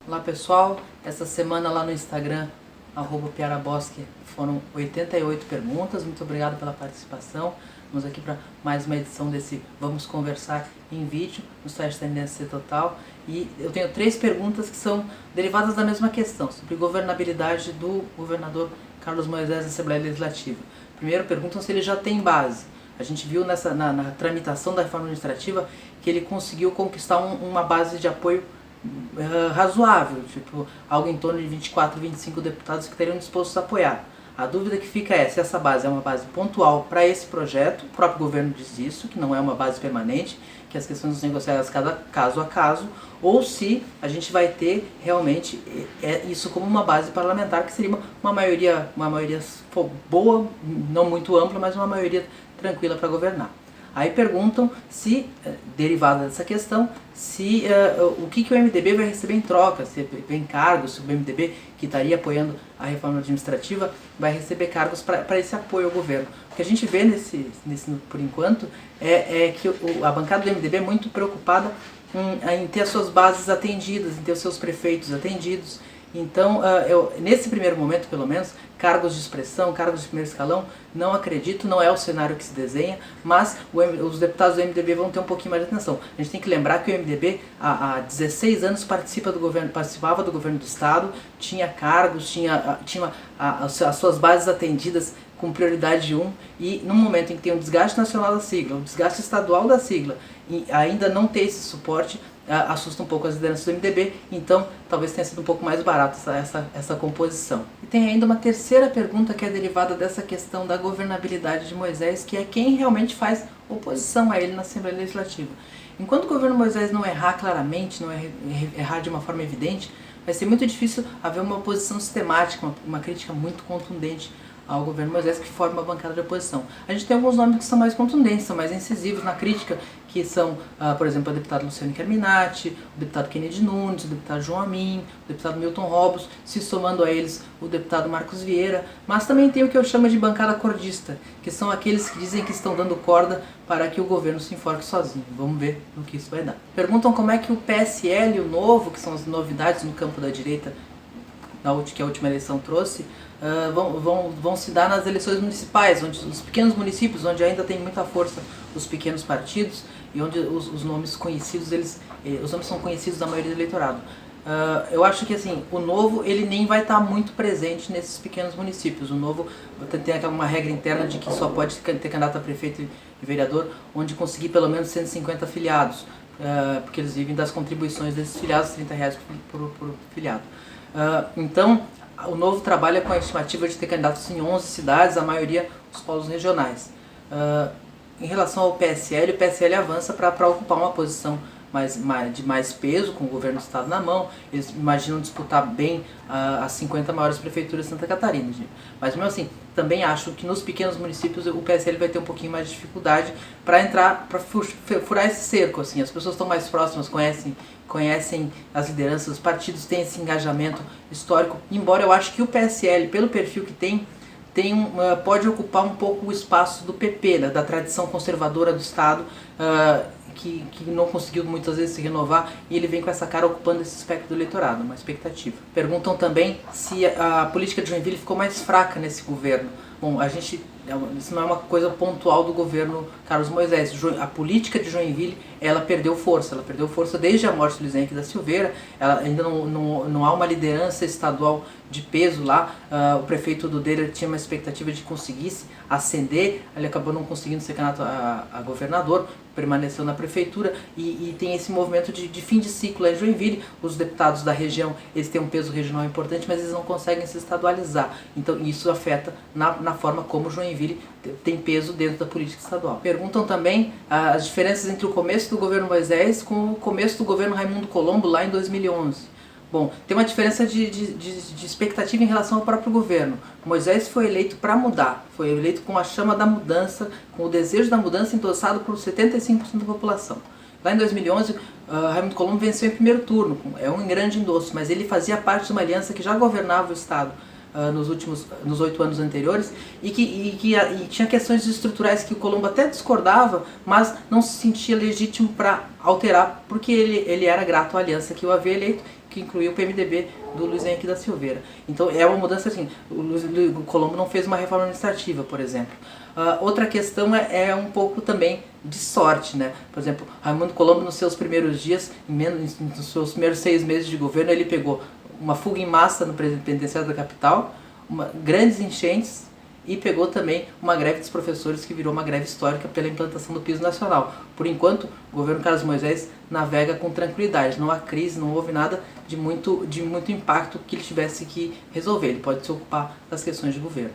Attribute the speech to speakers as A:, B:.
A: Olá pessoal, essa semana lá no Instagram, @piarabosque, foram 88 perguntas, muito obrigado pela participação. Vamos aqui para mais uma edição desse Vamos Conversar em vídeo no site da NSC Total. E eu tenho 3 perguntas que são derivadas da mesma questão, sobre governabilidade do governador Carlos Moisés na Assembleia Legislativa. Primeiro, perguntam se ele já tem base. A gente viu na tramitação da reforma administrativa que ele conseguiu conquistar uma base de apoio razoável, tipo algo em torno de 24, 25 deputados que estariam dispostos a apoiar. A dúvida que fica é se essa base é uma base pontual para esse projeto, o próprio governo diz isso, que não é uma base permanente, que as questões são negociadas caso a caso, ou se a gente vai ter realmente isso como uma base parlamentar, que seria uma maioria boa, não muito ampla, mas uma maioria tranquila para governar. Aí perguntam se, derivada dessa questão, se o que o MDB vai receber em troca, se vem cargos, se o MDB, que estaria apoiando a reforma administrativa, vai receber cargos para esse apoio ao governo. O que a gente vê por enquanto é que a bancada do MDB é muito preocupada em ter as suas bases atendidas, em ter os seus prefeitos atendidos. Então, nesse primeiro momento, pelo menos, cargos de expressão, cargos de primeiro escalão, não acredito, não é o cenário que se desenha, mas os deputados do MDB vão ter um pouquinho mais de atenção. A gente tem que lembrar que o MDB há 16 anos participava do governo do Estado, tinha cargos, tinha as suas bases atendidas com prioridade 1, e no momento em que tem um desgaste nacional da sigla, um desgaste estadual da sigla, e ainda não ter esse suporte, assusta um pouco as lideranças do MDB, então talvez tenha sido um pouco mais barato essa composição. E tem ainda uma terceira pergunta que é derivada dessa questão da governabilidade de Moisés, que é quem realmente faz oposição a ele na Assembleia Legislativa. Enquanto o governo Moisés não errar claramente, não errar de uma forma evidente, vai ser muito difícil haver uma oposição sistemática, uma crítica muito contundente ao governo Moisés, que forma uma bancada de oposição. A gente tem alguns nomes que são mais contundentes, são mais incisivos na crítica, que são, por exemplo, a deputada Luciane Carminati, o deputado Kennedy Nunes, o deputado João Amin, o deputado Milton Robbos, se somando a eles o deputado Marcos Vieira, mas também tem o que eu chamo de bancada cordista, que são aqueles que dizem que estão dando corda para que o governo se enforque sozinho. Vamos ver no que isso vai dar. Perguntam como é que o PSL e o Novo, que são as novidades no campo da direita, que a última eleição trouxe, vão se dar nas eleições municipais, onde os pequenos municípios, onde ainda tem muita força os pequenos partidos e onde os nomes conhecidos, os nomes são conhecidos da maioria do eleitorado. Eu acho que assim, o Novo ele nem vai estar muito presente nesses pequenos municípios. O Novo tem uma regra interna de que só pode ter candidato a prefeito e vereador onde conseguir pelo menos 150 filiados, porque eles vivem das contribuições desses filiados, R$30 por filiado. Então, o Novo trabalha com a estimativa de ter candidatos em 11 cidades, a maioria os polos regionais. Em relação ao PSL, o PSL avança para ocupar uma posição de mais peso, com o governo do Estado na mão. Eles imaginam disputar bem as 50 maiores prefeituras de Santa Catarina. Mas mesmo assim, também acho que nos pequenos municípios o PSL vai ter um pouquinho mais de dificuldade para entrar, para furar esse cerco. Assim. As pessoas estão mais próximas, conhecem as lideranças, os partidos têm esse engajamento histórico, embora eu acho que o PSL, pelo perfil que pode ocupar um pouco o espaço do PP, da tradição conservadora do Estado, que não conseguiu muitas vezes se renovar, e ele vem com essa cara ocupando esse espectro do eleitorado, uma expectativa. Perguntam também se a política de Joinville ficou mais fraca nesse governo. Bom, isso não é uma coisa pontual do governo Carlos Moisés. A política de Joinville, ela perdeu força desde a morte do Luiz Henrique da Silveira. Ela ainda não há uma liderança estadual de peso lá. O prefeito Dudeira tinha uma expectativa de conseguisse ascender, ele acabou não conseguindo ser candidato a governador, permaneceu na prefeitura, e tem esse movimento de fim de ciclo em Joinville. Os deputados da região, eles têm um peso regional importante, mas eles não conseguem se estadualizar. Então isso afeta na forma como Joinville tem peso dentro da política estadual. Perguntam também as diferenças entre o começo do governo Moisés com o começo do governo Raimundo Colombo lá em 2011. Bom, tem uma diferença de expectativa em relação ao próprio governo. Moisés foi eleito para mudar, foi eleito com a chama da mudança, com o desejo da mudança endossado por 75% da população. Lá em 2011, Raimundo Colombo venceu em primeiro turno, é um grande endosso, mas ele fazia parte de uma aliança que já governava o Estado nos 8 anos anteriores, e tinha questões estruturais que o Colombo até discordava, mas não se sentia legítimo para alterar, porque ele era grato à aliança que o havia eleito, que incluiu o PMDB do Luiz Henrique da Silveira. Então é uma mudança assim, o Colombo não fez uma reforma administrativa, por exemplo. Outra questão é um pouco também de sorte, né? Por exemplo, Raimundo Colombo nos seus primeiros dias, nos seus primeiros 6 meses de governo, ele pegou uma fuga em massa no penitenciário da capital, grandes enchentes, e pegou também uma greve dos professores que virou uma greve histórica pela implantação do piso nacional. Por enquanto, o governo Carlos Moisés navega com tranquilidade, não há crise, não houve nada de muito impacto que ele tivesse que resolver, ele pode se ocupar das questões de governo.